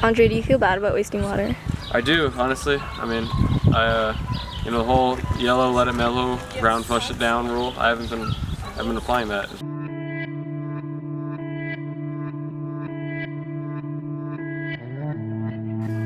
Andre, do you feel bad about wasting water? I do, honestly. I mean, the whole yellow, let it mellow, brown, flush it down rule, I've been applying that.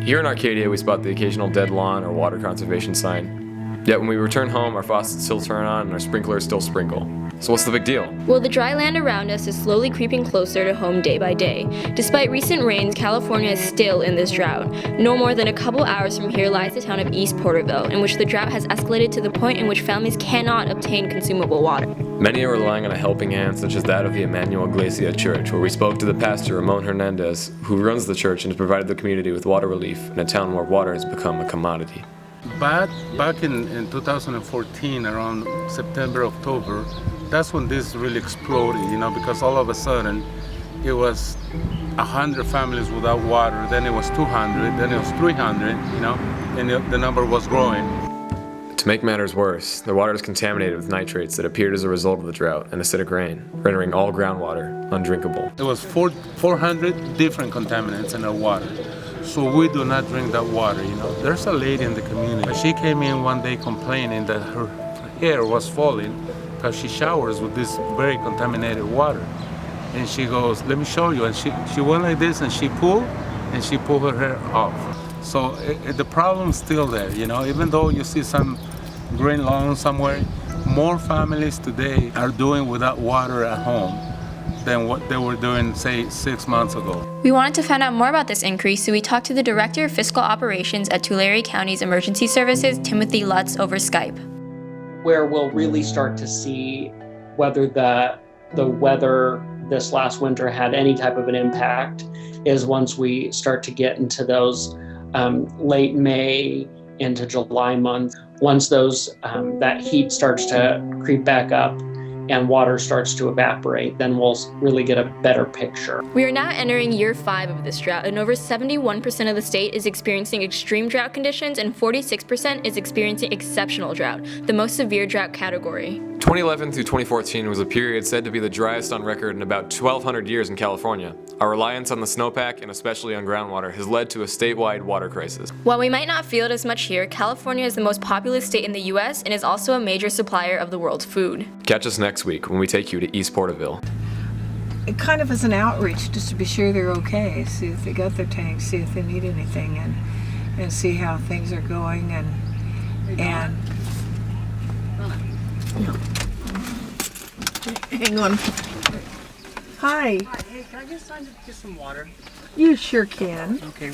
Here in Arcadia, we spot the occasional dead lawn or water conservation sign. Yet when we return home, our faucets still turn on and our sprinklers still sprinkle. So what's the big deal? Well, the dry land around us is slowly creeping closer to home day by day. Despite recent rains, California is still in this drought. No more than a couple hours from here lies the town of East Porterville, in which the drought has escalated to the point in which families cannot obtain consumable water. Many are relying on a helping hand such as that of the Emmanuel Iglesia Church, where we spoke to the pastor Ramon Hernandez, who runs the church and has provided the community with water relief in a town where water has become a commodity. Back in 2014, around September, October, that's when this really exploded, because all of a sudden it was 100 families without water, then it was 200, then it was 300, and the number was growing. To make matters worse, the water is contaminated with nitrates that appeared as a result of the drought and acidic rain, rendering all groundwater undrinkable. There was 400 different contaminants in our water. So we do not drink that water, There's a lady in the community. She came in one day complaining that her hair was falling because she showers with this very contaminated water. And she goes, let me show you. And she went like this and she pulled her hair off. So the problem's still there, Even though you see some green lawn somewhere, more families today are doing without water at home than what they were doing, say, 6 months ago. We wanted to find out more about this increase, so we talked to the Director of Fiscal Operations at Tulare County's Emergency Services, Timothy Lutz, over Skype. Where we'll really start to see whether the weather this last winter had any type of an impact is once we start to get into those late May into July month. Once that heat starts to creep back up and water starts to evaporate, then we'll really get a better picture. We are now entering year 5 of this drought, and over 71% of the state is experiencing extreme drought conditions and 46% is experiencing exceptional drought, the most severe drought category. 2011 through 2014 was a period said to be the driest on record in about 1,200 years in California. Our reliance on the snowpack, and especially on groundwater, has led to a statewide water crisis. While we might not feel it as much here, California is the most populous state in the U.S. and is also a major supplier of the world's food. Catch us next week when we take you to East Porterville. It kind of is an outreach just to be sure they're okay, see if they got their tanks, see if they need anything, and see how things are going, and hang on. Hi. Hey, can I get some water? You sure can. Okay.